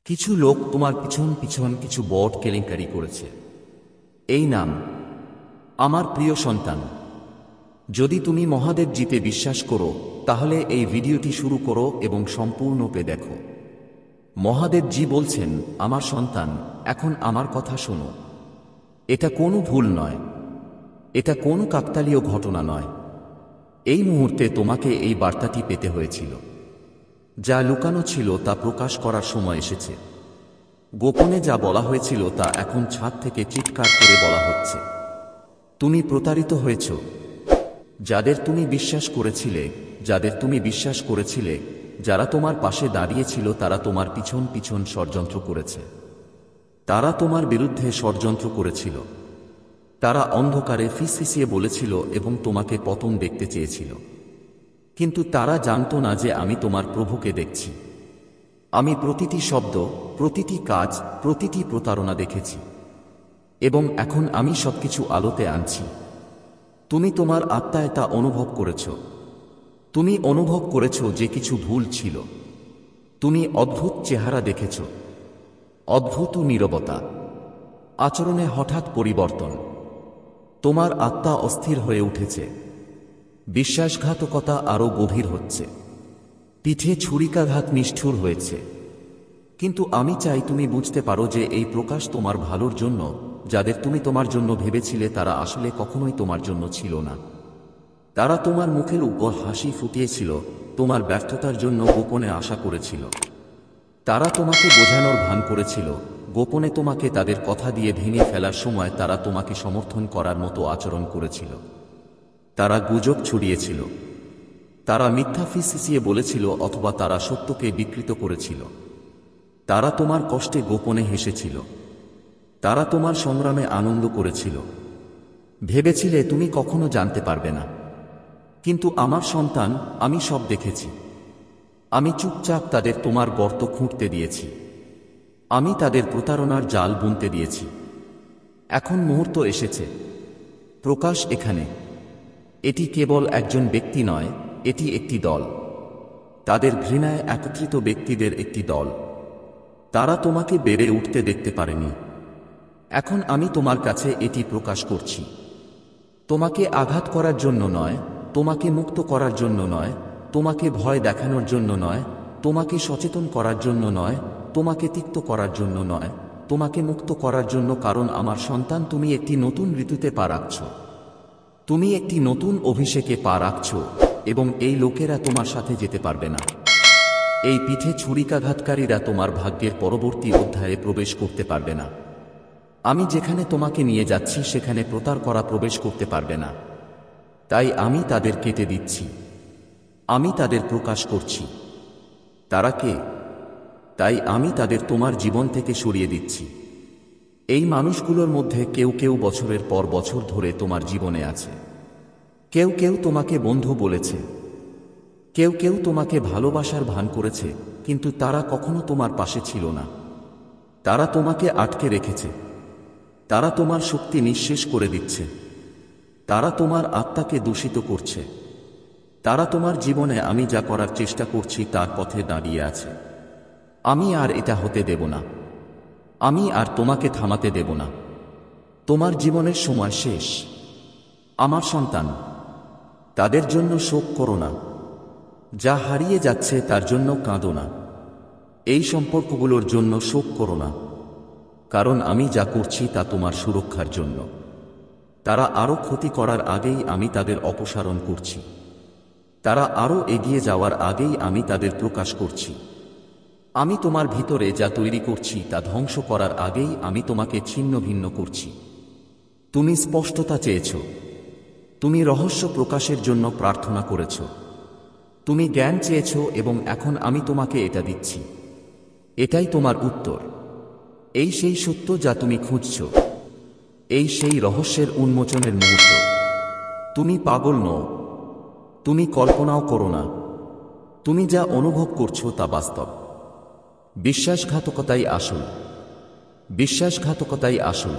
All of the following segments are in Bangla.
কিছু লোক তোমার পিছন পিছন কিছু বড় কেলেঙ্কারি করেছে। এই নাম আমার প্রিয় সন্তান। যদি তুমি মহাদেব জিতে বিশ্বাস করো তাহলে এই ভিডিওটি শুরু করো এবং সম্পূর্ণরূপে দেখো। মহাদেব জি বলছেন, আমার সন্তান, এখন আমার কথা শোনো। এটা কোনো ভুল নয়, এটা কোনো কাকতালীয় ঘটনা নয়। এই মুহূর্তে তোমাকে এই বার্তাটি পেতে হয়েছিল। যা লুকানো ছিল তা প্রকাশ করার সময় এসেছে। গোপনে যা বলা হয়েছিল তা এখন ছাদ থেকে চিৎকার করে বলা হচ্ছে। তুমি প্রতারিত হয়েছ। যাদের তুমি বিশ্বাস করেছিলে, যাদের তুমি বিশ্বাস করেছিলে, যারা তোমার পাশে দাঁড়িয়েছিল, তারা তোমার পিছন পিছন ষড়যন্ত্র করেছে। তারা তোমার বিরুদ্ধে ষড়যন্ত্র করেছিল। তারা অন্ধকারে ফিসফিসিয়ে বলেছিল এবং তোমাকে পতন দেখতে চেয়েছিল। কিন্তু তারা জানত না যে আমি তোমার প্রভুকে দেখছি। আমি প্রতিটি শব্দ, প্রতিটি কাজ, প্রতিটি প্রতারণা দেখেছি এবং এখন আমি সবকিছু আলোতে আনছি। তুমি তোমার আত্মায় তা অনুভব করেছ। তুমি অনুভব করেছ যে কিছু ভুল ছিল। তুমি অদ্ভুত চেহারা দেখেছ, অদ্ভুত নীরবতা, আচরণে হঠাৎ পরিবর্তন। তোমার আত্মা অস্থির হয়ে উঠেছে। বিশ্বাসঘাতকতা আরও গভীর হচ্ছে। পিঠে ছুরিকাঘাত নিষ্ঠুর হয়েছে। কিন্তু আমি চাই তুমি বুঝতে পারো যে এই প্রকাশ তোমার ভালোর জন্য। যাদের তুমি তোমার জন্য ভেবেছিলে তারা আসলে কখনোই তোমার জন্য ছিল না। তারা তোমার মুখের উপর হাসি ফুটিয়েছিল, তোমার ব্যর্থতার জন্য গোপনে আশা করেছিল। তারা তোমাকে বোঝানোর ভান করেছিল, গোপনে তোমাকে তাদের কথা দিয়ে ভেঙে ফেলার সময় তারা তোমাকে সমর্থন করার মতো আচরণ করেছিল। তারা গুজব ছড়িয়েছিল, তারা মিথ্যা ফিসফিসিয়ে বলেছিল, অথবা তারা সত্যকে বিকৃত করেছিল। তারা তোমার কষ্টে গোপনে হেসেছিল। তারা তোমার সংগ্রামে আনন্দ করেছিল। ভেবেছিলে তুমি কখনো জানতে পারবে না। কিন্তু আমার সন্তান, আমি সব দেখেছি। আমি চুপচাপ তাদের তোমার গর্ত খুঁড়তে দিয়েছি। আমি তাদের প্রতারণার জাল বুনতে দিয়েছি। এখন মুহূর্ত এসেছে। প্রকাশ এখানে। এটি কেবল একজন ব্যক্তি নয়, এটি একটি দল। তাদের ঘৃণায় একত্রিত ব্যক্তিদের একটি দল। তারা তোমাকে বেড়ে উঠতে দেখতে পারেনি। এখন আমি তোমার কাছে এটি প্রকাশ করছি। তোমাকে আঘাত করার জন্য নয়, তোমাকে মুক্ত করার জন্য নয়, তোমাকে ভয় দেখানোর জন্য নয়, তোমাকে সচেতন করার জন্য নয়, তোমাকে তিক্ত করার জন্য নয়, তোমাকে মুক্ত করার জন্য। কারণ আমার সন্তান, তুমি একটি নতুন ঋতুতে পা রাখছ। তুমি একটি নতুন অভিষেকে পা রাখছ এবং এই লোকেরা তোমার সাথে যেতে পারবে না। এই পিঠে ছুরিকাঘাতকারীরা তোমার ভাগ্যের পরবর্তী অধ্যায়ে প্রবেশ করতে পারবে না। আমি যেখানে তোমাকে নিয়ে যাচ্ছি সেখানে প্রতার করা প্রবেশ করতে পারবে না। তাই আমি তাদের কেটে দিচ্ছি। আমি তাদের প্রকাশ করছি। তারা কে? তাই আমি তাদের তোমার জীবন থেকে সরিয়ে দিচ্ছি। এই মানুষগুলোর মধ্যে কেউ কেউ বছরের পর বছর ধরে তোমার জীবনে আছে। কেউ কেউ তোমাকে বন্ধু বলেছে। কেউ কেউ তোমাকে ভালোবাসার ভান করেছে, কিন্তু তারা কখনো তোমার পাশে ছিল না। তারা তোমাকে আটকে রেখেছে। তারা তোমার শক্তি নিঃশেষ করে দিচ্ছে। তারা তোমার আত্মাকে দূষিত করছে। তারা তোমার জীবনে আমি যা করার চেষ্টা করছি তার পথে দাঁড়িয়ে আছে। আমি আর এটা হতে দেব না। আমি আর তোমাকে থামাতে দেব না। তোমার জীবনের সময় শেষ। আমার সন্তান, তাদের জন্য শোক করো না। যা হারিয়ে যাচ্ছে তার জন্য কাঁদো না। এই সম্পর্কগুলোর জন্য শোক করো না। কারণ আমি যা করছি তা তোমার সুরক্ষার জন্য। তারা আরও ক্ষতি করার আগেই আমি তাদের অপসারণ করছি। তারা আরও এগিয়ে যাওয়ার আগেই আমি তাদের প্রকাশ করছি। আমি তোমার ভিতরে যা তৈরি করছি তা ধ্বংস করার আগেই আমি তোমাকে ছিন্ন ভিন্ন করছি। তুমি স্পষ্টতা চেয়েছ। তুমি রহস্য প্রকাশের জন্য প্রার্থনা করেছ। তুমি জ্ঞান চেয়েছ এবং এখন আমি তোমাকে এটা দিচ্ছি। এটাই তোমার উত্তর। এই সেই সত্য যা তুমি খুঁজছ। এই সেই রহস্যের উন্মোচনের মুহূর্ত। তুমি পাগল নও। তুমি কল্পনাও করো না। তুমি যা অনুভব করছো তা বাস্তব। বিশ্বাসঘাতকতাই আসল। বিশ্বাসঘাতকতাই আসল।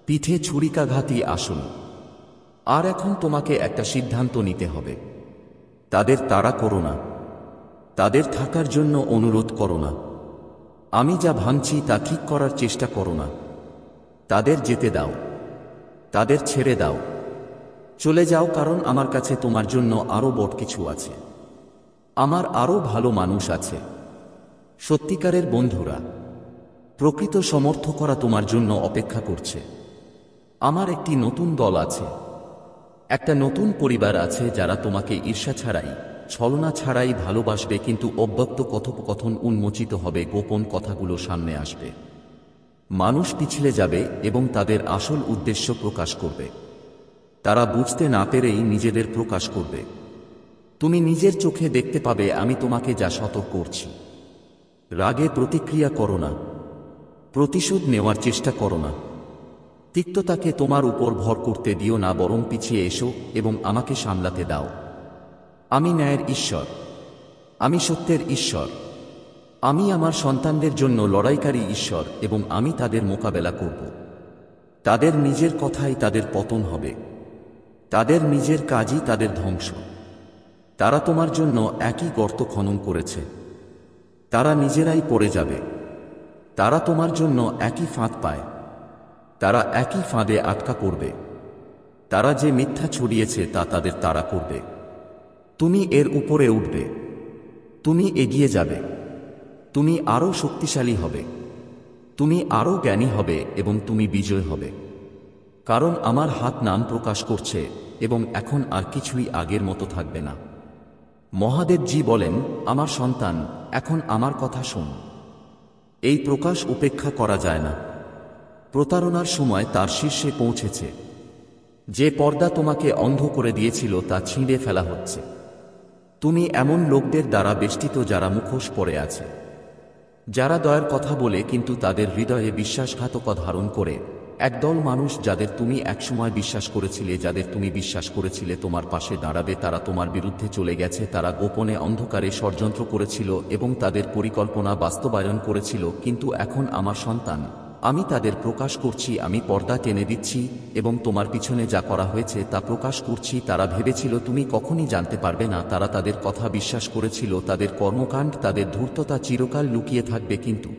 পিঠে ছুরিকাঘাতই আসল। আর এখন তোমাকে একটা সিদ্ধান্ত নিতে হবে। তাদের তাড়া করো না। তাদের থাকার জন্য অনুরোধ করো না। আমি যা ভাঙছি তা ঠিক করার চেষ্টা করো না। তাদের যেতে দাও, তাদের ছেড়ে দাও, চলে যাও, কারণ আমার কাছে তোমার জন্য আরো বড় কিছু আছে। আমার আরো ভালো মানুষ আছে, সত্যিকারের বন্ধুরা, প্রকৃত সমর্থকরা তোমার জন্য অপেক্ষা করছে। আমার একটি নতুন দল আছে, একটা নতুন পরিবার আছে যারা তোমাকে ঈর্ষা ছাড়াই, ছলনা ছাড়াই ভালোবাসবে, কিন্তু অব্যক্ত কথোপকথন উন্মোচিত হবে, গোপন কথাগুলো সামনে আসবে। মানুষ পিছলে যাবে এবং তাদের আসল উদ্দেশ্য প্রকাশ করবে। তারা বুঝতে না পেরেই নিজেদের প্রকাশ করবে। তুমি নিজের চোখে দেখতে পাবে আমি তোমাকে যা সতর্ক করছি। রাগে প্রতিক্রিয়া করো না, প্রতিশোধ নেওয়ার চেষ্টা করো না, তিক্ততাকে তোমার উপর ভর করতে দিও না, বরং পিছিয়ে এসো এবং আমাকে সামলাতে দাও। আমি ন্যায়ের ঈশ্বর, আমি সত্যের ঈশ্বর, আমি আমার সন্তানদের জন্য লড়াইকারী ঈশ্বর এবং আমি তাদের মোকাবেলা করব। তাদের নিজের কথাই তাদের পতন হবে, তাদের নিজের কাজই তাদের ধ্বংস। তারা তোমার জন্য একই গর্ত খনন করেছে, তারা নিজেরাই পড়ে যাবে। তারা তোমার জন্য একই ফাঁদ পায়, তারা একই ফাঁদে আটকা পড়বে। তারা যে মিথ্যা ছড়িয়েছে তা তাদের তাড়া করবে। তুমি এর উপরে উঠবে, তুমি এগিয়ে যাবে, তুমি আরো শক্তিশালী হবে, তুমি আরো জ্ঞানী হবে এবং তুমি বিজয় হবে। কারণ আমার হাত নাম প্রকাশ করছে এবং এখন আর কিছুই আগের মতো থাকবে না। মহাদেবজি বলেন, আমার সন্তান, এখন আমার কথা শোন। এই প্রকাশ উপেক্ষা করা যায় না। প্রতারণার সময় তার শীর্ষে পৌঁছেছে। যে পর্দা তোমাকে অন্ধ করে দিয়েছিল তা ছিঁড়ে ফেলা হচ্ছে। তুমি এমন লোকদের দ্বারা বেষ্টিত যারা মুখোশ পরে আছে, যারা দয়ার কথা বলে কিন্তু তাদের হৃদয়ে বিশ্বাসঘাতকতা ধারণ করে। একদল মানুষ যাদের তুমি একসময় বিশ্বাস করেছিলে, যাদের তুমি বিশ্বাস করেছিলে তোমার পাশে দাঁড়াবে, তারা তোমার বিরুদ্ধে চলে গেছে। তারা গোপনে অন্ধকারে ষড়যন্ত্র করেছিল এবং তাদের পরিকল্পনা বাস্তবায়ন করেছিল। কিন্তু এখন আমার সন্তান, আমি তাদের প্রকাশ করছি, আমি পর্দা টেনে দিচ্ছি এবং তোমার পিছনে যা করা হয়েছে তা প্রকাশ করছি। তারা ভেবেছিল তুমি কখনই জানতে পারবে না, তারা তাদের কথা বিশ্বাস করেছিল, তাদের কর্মকাণ্ড, তাদের ধূর্ততা চিরকাল লুকিয়ে থাকবে। কিন্তু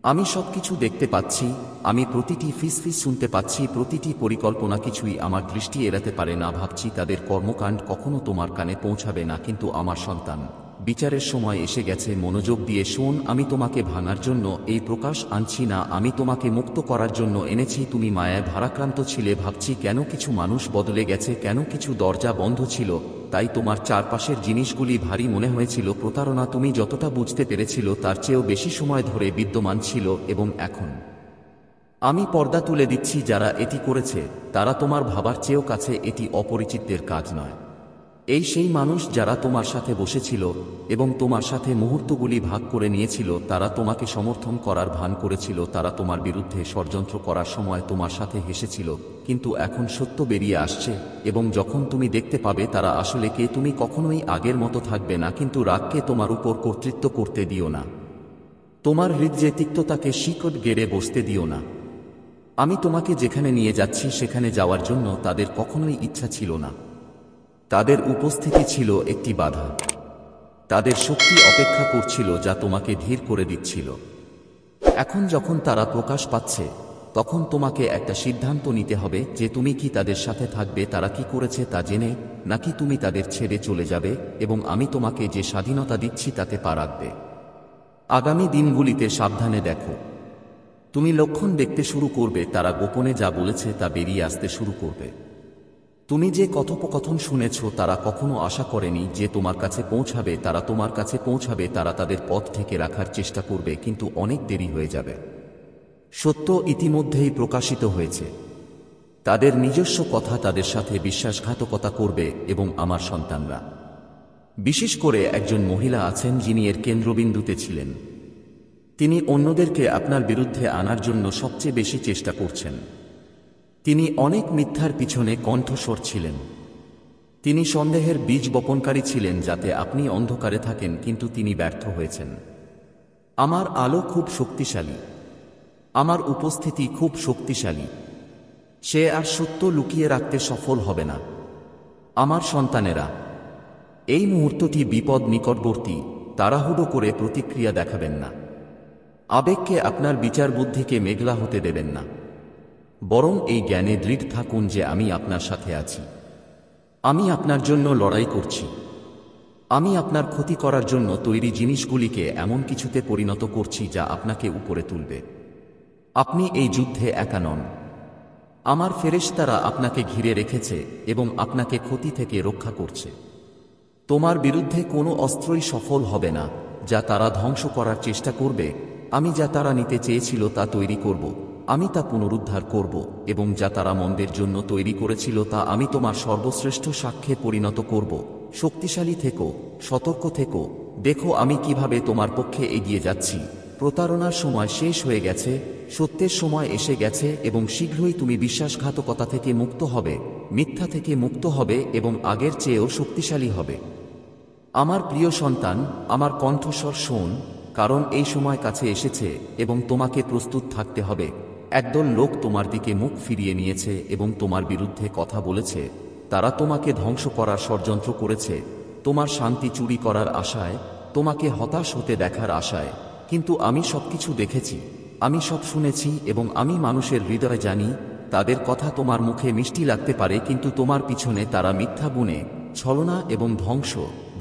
আমি সবকিছু দেখতে পাচ্ছি, আমি প্রতিটি ফিসফিস শুনতে পাচ্ছি, প্রতিটি পরিকল্পনা, কিছুই আমার দৃষ্টি এড়াতে পারে না। ভাবছি তাদের কর্মকাণ্ড কখনো তোমার কানে পৌঁছাবে না। কিন্তু আমার সন্তান, বিচারের সময় এসে গেছে, মনোযোগ দিয়ে শোন। আমি তোমাকে ভাঙার জন্য এই প্রকাশ আনছি না, আমি তোমাকে মুক্ত করার জন্য এনেছি। তুমি মায়ায় ভারাক্রান্ত ছিলে, ভাবছি কেন কিছু মানুষ বদলে গেছে, কেন কিছু দরজা বন্ধ ছিল, তাই তোমার চারপাশের জিনিসগুলি ভারী মনে হয়েছিল। প্রতারণা তুমি যতটা বুঝতে পেরেছিল তার চেয়েও বেশি সময় ধরে বিদ্যমান ছিল এবং এখন আমি পর্দা তুলে দিচ্ছি। যারা এটি করেছে তারা তোমার ভাবার চেয়েও কাছে, এটি অপরিচিতদের কাজ নয়। এই সেই মানুষ যারা তোমার সাথে বসেছিল এবং তোমার সাথে মুহূর্তগুলি ভাগ করে নিয়েছিল। তারা তোমাকে সমর্থন করার ভান করেছিল, তারা তোমার বিরুদ্ধে ষড়যন্ত্র করার সময় তোমার সাথে হেসেছিল। কিন্তু এখন সত্য বেরিয়ে আসছে এবং যখন তুমি দেখতে পাবে তারা আসলে কে, তুমি কখনোই আগের মতো থাকবে না। কিন্তু রাগকে তোমার উপর কর্তৃত্ব করতে দিও না, তোমার হৃদয়ে তিক্ততাকে শিকড় গেড়ে বসতে দিও না। আমি তোমাকে যেখানে নিয়ে যাচ্ছি সেখানে যাওয়ার জন্য তাদের কখনোই ইচ্ছা ছিল না। তাদের উপস্থিতি ছিল একটি বাধা, তাদের শক্তি অপেক্ষা করছিল যা তোমাকে ধীর করে দিচ্ছিল। এখন যখন তারা প্রকাশ পাচ্ছে তখন তোমাকে একটা সিদ্ধান্ত নিতে হবে যে তুমি কি তাদের সাথে থাকবে তারা কি করেছে তা জেনে, নাকি তুমি তাদের ছেড়ে চলে যাবে এবং আমি তোমাকে যে স্বাধীনতা দিচ্ছি তাতে পা রাখবে। আগামী দিনগুলিতে সাবধানে দেখো, তুমি লক্ষণ দেখতে শুরু করবে, তারা গোপনে যা বলেছে তা বেরিয়ে আসতে শুরু করবে। তুমি যে কথোপকথন শুনেছ তারা কখনো আশা করেনি যে তোমার কাছে পৌঁছাবে, তারা তোমার কাছে পৌঁছাবে, তারা তাদের পথ থেকে রাখার চেষ্টা করবে, কিন্তু অনেক দেরি হয়ে যাবে। সত্য ইতিমধ্যেই প্রকাশিত হয়েছে। তাদের নিজস্ব কথা তাদের সাথে বিশ্বাসঘাতকতা করবে এবং আমার সন্তানরা, বিশেষ করে একজন মহিলা আছেন যিনি এর কেন্দ্রবিন্দুতে ছিলেন। তিনি অন্যদেরকে আপনার বিরুদ্ধে আনার জন্য সবচেয়ে বেশি চেষ্টা করছেন। তিনি অনেক মিথ্যার পিছনে কণ্ঠস্বর ছিলেন। তিনি সন্দেহের বীজ বপনকারী ছিলেন যাতে আপনি অন্ধকারে থাকেন, কিন্তু তিনি ব্যর্থ হয়েছেন। আমার আলো খুব শক্তিশালী, আমার উপস্থিতি খুব শক্তিশালী। সে আর সত্য লুকিয়ে রাখতে সফল হবে না। আমার সন্তানেরা, এই মুহূর্তটি বিপদ নিকটবর্তী, তাড়াহুড়ো করে প্রতিক্রিয়া দেখাবেন না। আবেগকে আপনার বিচার বুদ্ধিকে মেঘলা হতে দেবেন না, বরং এই জ্ঞানে দৃঢ় থাকুন যে আমি আপনার সাথে আছি। আমি আপনার জন্য লড়াই করছি। আমি আপনার ক্ষতি করার জন্য তৈরি জিনিসগুলিকে এমন কিছুতে পরিণত করছি যা আপনাকে উপরে তুলবে। আপনি এই যুদ্ধে একা নন। আমার ফেরেশতারা আপনাকে ঘিরে রেখেছে এবং আপনাকে ক্ষতি থেকে রক্ষা করছে। তোমার বিরুদ্ধে কোনো অস্ত্রই সফল হবে না যা তারা ধ্বংস করার চেষ্টা করবে। আমি যা তারা নিতে চেয়েছিল তা তৈরি করব, আমি তা পুনরুদ্ধার করব, এবং যা তারা মন্দের জন্য তৈরি করেছিল তা আমি তোমার সর্বশ্রেষ্ঠ সাক্ষ্যে পরিণত করব। শক্তিশালী থেকো, সতর্ক থেকো, দেখো আমি কিভাবে তোমার পক্ষে এগিয়ে যাচ্ছি। প্রতারণার সময় শেষ হয়ে গেছে, সত্যের সময় এসে গেছে এবং শীঘ্রই তুমি বিশ্বাসঘাতকতা থেকে মুক্ত হবে, মিথ্যা থেকে মুক্ত হবে এবং আগের চেয়েও শক্তিশালী হবে। আমার প্রিয় সন্তান, আমার কণ্ঠস্বর শোন, কারণ এই সময় কাছে এসেছে এবং তোমাকে প্রস্তুত থাকতে হবে। একদল লোক তোমার দিকে মুখ ফিরিয়ে নিয়েছে এবং তোমার বিরুদ্ধে কথা বলেছে। তারা তোমাকে ধ্বংস করার ষড়যন্ত্র করেছে, তোমার শান্তি চুরি করার আশায়, তোমাকে হতাশ হতে দেখার আশায়। কিন্তু আমি সবকিছু দেখেছি, আমি সব শুনেছি এবং আমি মানুষের হৃদয় জানি। তাদের কথা তোমার মুখে মিষ্টি লাগতে পারে, কিন্তু তোমার পিছনে তারা মিথ্যা বুনে, ছলনা এবং ধ্বংস।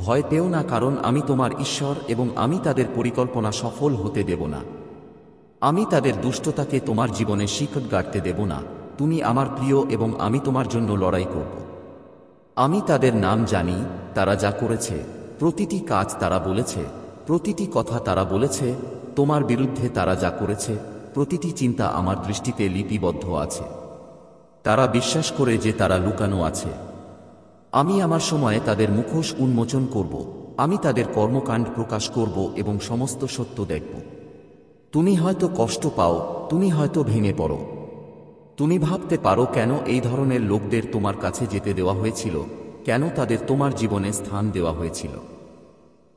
ভয় পেও না, কারণ আমি তোমার ঈশ্বর এবং আমি তাদের পরিকল্পনা সফল হতে দেব না। আমি তাদের দুষ্টতাকে তোমার জীবনে শিকড় গাড়তে দেব না। তুমি আমার প্রিয় এবং আমি তোমার জন্য লড়াই করব। আমি তাদের নাম জানি, তারা যা করেছে, প্রতিটি কাজ তারা বলেছে, প্রতিটি কথা তারা বলেছে, তোমার বিরুদ্ধে তারা যা করেছে, প্রতিটি চিন্তা আমার দৃষ্টিতে লিপিবদ্ধ আছে। তারা বিশ্বাস করে যে তারা লুকানো আছে। আমি আমার সময়ে তাদের মুখোশ উন্মোচন করব, আমি তাদের কর্মকাণ্ড প্রকাশ করব এবং সমস্ত সত্য দেখব। তুমি হয়তো কষ্ট পাও, তুমি হয়তো ভেঙে পড়ো। তুমি ভাবতে পারো কেন এই ধরনের লোকদের তোমার কাছে যেতে দেওয়া হয়েছিল, কেন তাদের তোমার জীবনে স্থান দেওয়া হয়েছিল।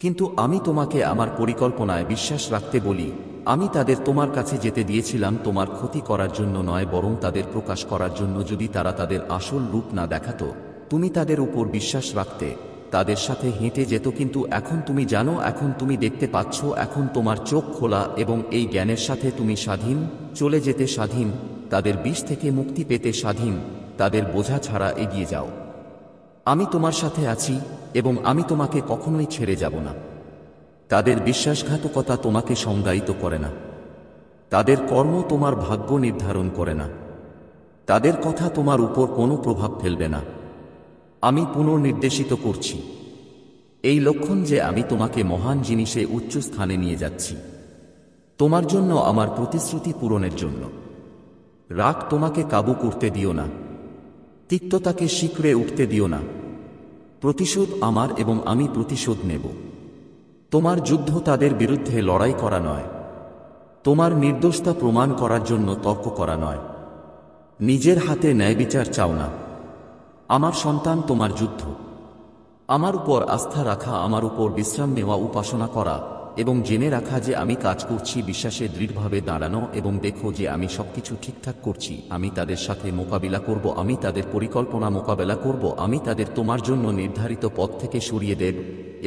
কিন্তু আমি তোমাকে আমার পরিকল্পনায় বিশ্বাস রাখতে বলি। আমি তাদের তোমার কাছে যেতে দিয়েছিলাম তোমার ক্ষতি করার জন্য নয়, বরং তাদের প্রকাশ করার জন্য। যদি তারা তাদের আসল রূপ না দেখাতো, তুমি তাদের উপর বিশ্বাস রাখতে, তাদের সাথে হেঁটে যেত। কিন্তু এখন তুমি জানো, এখন তুমি দেখতে পাচ্ছ, এখন তোমার চোখ খোলা এবং এই জ্ঞানের সাথে তুমি স্বাধীন, চলে যেতে স্বাধীন, তাদের বিষ থেকে মুক্তি পেতে স্বাধীন। তাদের বোঝা ছাড়া এগিয়ে যাও। আমি তোমার সাথে আছি এবং আমি তোমাকে কখনোই ছেড়ে যাব না। তাদের বিশ্বাসঘাতকতা তোমাকে সংজ্ঞায়িত করে না। তাদের কর্ম তোমার ভাগ্য নির্ধারণ করে না। তাদের কথা তোমার উপর কোনো প্রভাব ফেলবে না। আমি পুনর্নির্দেশিত করছি। এই লক্ষণ যে আমি তোমাকে মহান জিনিসে উচ্চ স্থানে নিয়ে যাচ্ছি, তোমার জন্য, আমার প্রতিশ্রুতি পূরণের জন্য। রাগ তোমাকে কাবু করতে দিও না। তিক্ততাকে শিকড়ে উঠতে দিও না। প্রতিশোধ আমার এবং আমি প্রতিশোধ নেব। তোমার যুদ্ধ তাদের বিরুদ্ধে লড়াই করা নয়, তোমার নির্দোষতা প্রমাণ করার জন্য তর্ক করা নয়। নিজের হাতে ন্যায়বিচার চাও না। আমার সন্তান, তোমার যুদ্ধ আমার উপর আস্থা রাখা, আমার উপর বিশ্রাম নেওয়া, উপাসনা করা এবং জেনে রাখা যে আমি কাজ করছি, বিশ্বাসে দৃঢ়ভাবে দাঁড়ানো এবং দেখো যে আমি সবকিছু ঠিকঠাক করছি। আমি তাদের সাথে মোকাবিলা করব, আমি তাদের পরিকল্পনা মোকাবেলা করব, আমি তাদের তোমার জন্য নির্ধারিত পথ থেকে সরিয়ে দেব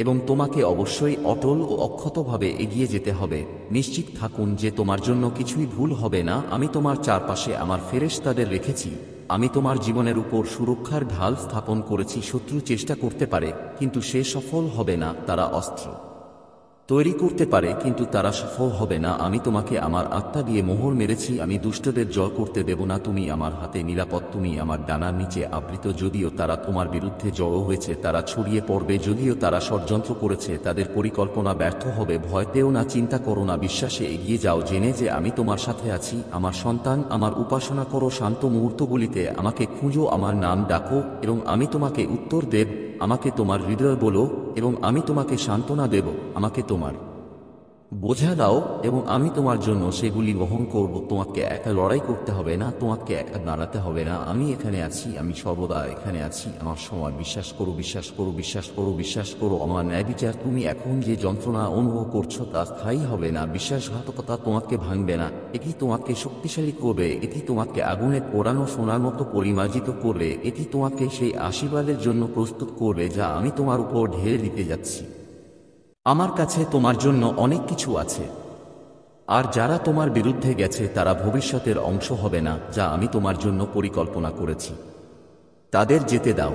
এবং তোমাকে অবশ্যই অটল ও অক্ষতভাবে এগিয়ে যেতে হবে। নিশ্চিত থাকুন যে তোমার জন্য কিছুই ভুল হবে না। আমি তোমার চারপাশে আমার ফেরেশতাদের রেখেছি। আমি তোমার জীবনের উপর সুরক্ষার ঢাল স্থাপন করেছি। শত্রু চেষ্টা করতে পারে, কিন্তু সে সফল হবে না। তারা অস্ত্র তৈরি করতে পারে, কিন্তু তারা সফল হবে না। আমি তোমাকে আমার আত্মা দিয়ে মোহর মেরেছি। আমি দুষ্টদের জয় করতে দেব না। তুমি আমার হাতে নিরাপদ, তুমি আমার ডানার নিচে আবৃত। যদিও তারা তোমার বিরুদ্ধে জড়ো হয়েছে, তারা ছড়িয়ে পড়বে। যদিও তারা ষড়যন্ত্র করেছে, তাদের পরিকল্পনা ব্যর্থ হবে। ভয় পেও না, চিন্তা করো না, বিশ্বাসে এগিয়ে যাও, জেনে যে আমি তোমার সাথে আছি। আমার সন্তান, আমার উপাসনা করো। শান্ত মুহূর্তগুলিতে আমাকে খুঁজো, আমার নাম ডাকো এবং আমি তোমাকে উত্তর দেব। আমাকে তোমার হৃদয় বলো এবং আমি তোমাকে সান্ত্বনা দেব। আমাকে তোমার বোঝা দাও এবং আমি তোমার জন্য সেগুলি বহন করব। তোমাকে একা লড়াই করতে হবে না, তোমাকে একা দাঁড়াতে হবে না। আমি এখানে আছি, আমি সর্বদা এখানে আছি। আমার সময় বিশ্বাস করো, বিশ্বাস করো, বিশ্বাস করো, বিশ্বাস করো আমার ন্যায় বিচার। তুমি এখন যে যন্ত্রণা অনুভব করছো তা স্থায়ী হবে না। বিশ্বাসঘাতকতা তোমাকে ভাঙবে না, এটি তোমাকে শক্তিশালী করবে। এটি তোমাকে আগুনে পোড়ানো সোনার মতো পরিমার্জিত করবে। এটি তোমাকে সেই আশীর্বাদের জন্য প্রস্তুত করবে যা আমি তোমার উপর ঢেলে দিতে যাচ্ছি। আমার কাছে তোমার জন্য অনেক কিছু আছে। আর যারা তোমার বিরুদ্ধে গেছে তারা ভবিষ্যতের অংশ হবে না যা আমি তোমার জন্য পরিকল্পনা করেছি। তাদের যেতে দাও।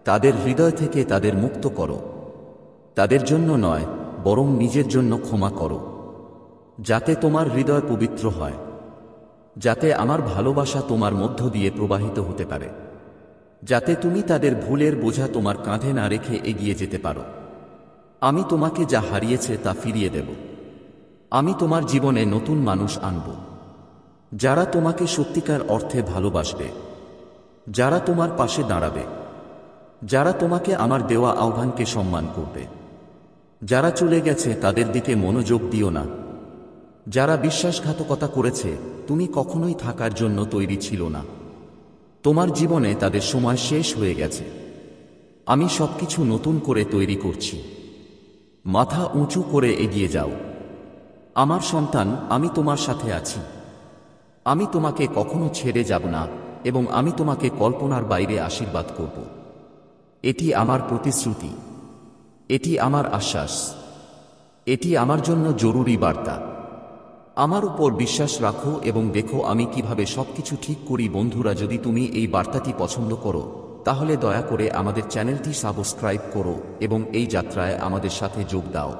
তাদের হৃদয় থেকে তাদের মুক্ত করো। তাদের জন্য নয়, বরং নিজের জন্য ক্ষমা করো, যাতে তোমার হৃদয় পবিত্র হয়, যাতে আমার ভালোবাসা তোমার মধ্য দিয়ে প্রবাহিত হতে পারে, যাতে তুমি তাদের ভুলের বোঝা তোমার কাঁধে না রেখে এগিয়ে যেতে পারো। আমি তোমাকে যা হারিয়েছে তা ফিরিয়ে দেব। আমি তোমার জীবনে নতুন মানুষ আনব, যারা তোমাকে সত্যিকার অর্থে ভালোবাসবে, যারা তোমার পাশে দাঁড়াবে, যারা তোমাকে আমার দেওয়া আহ্বানকে সম্মান করবে। যারা চলে গেছে তাদের দিকে মনোযোগ দিও না। যারা বিশ্বাসঘাতকতা করেছে, তুমি কখনোই থাকার জন্য তৈরি ছিল না। তোমার জীবনে তাদের সময় শেষ হয়ে গেছে। আমি সবকিছু নতুন করে তৈরি করছি। মাথা উঁচু করে এগিয়ে যাও। আমার সন্তান, আমি তোমার সাথে আছি। আমি তোমাকে কখনো ছেড়ে যাব না এবং আমি তোমাকে কল্পনার বাইরে আশীর্বাদ করব। এটি আমার প্রতিশ্রুতি। এটি আমার আশ্বাস। এটি আমার জন্য জরুরি বার্তা। আমার উপর বিশ্বাস রাখো এবং দেখো আমি কিভাবে সবকিছু ঠিক করি। বন্ধুরা, যদি তুমি এই বার্তাটি পছন্দ করো তাহলে দয়া করে আমাদের চ্যানেলটি সাবস্ক্রাইব করো এবং এই যাত্রায় আমাদের সাথে যোগ দাও।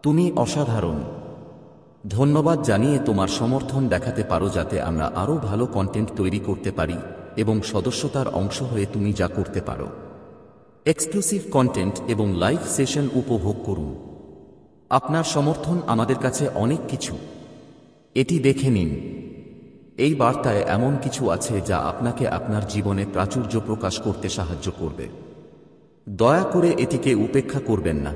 তুমি অসাধারণ। ধন্যবাদ জানিয়ে তোমার সমর্থন দেখাতে পারো যাতে আমরা আরও ভালো কন্টেন্ট তৈরি করতে পারি এবং সদস্যতার অংশ হয়ে তুমি যা করতে পারো। এক্সক্লুসিভ কন্টেন্ট এবং লাইভ সেশন উপভোগ করুন। আপনার সমর্থন আমাদের কাছে অনেক কিছু। এটি দেখে নিন। এই বার্তায় এমন কিছু আছে যা আপনাকে আপনার জীবনে প্রাচুর্য প্রকাশ করতে সাহায্য করবে। দয়া করে এটিকে উপেক্ষা করবেন না।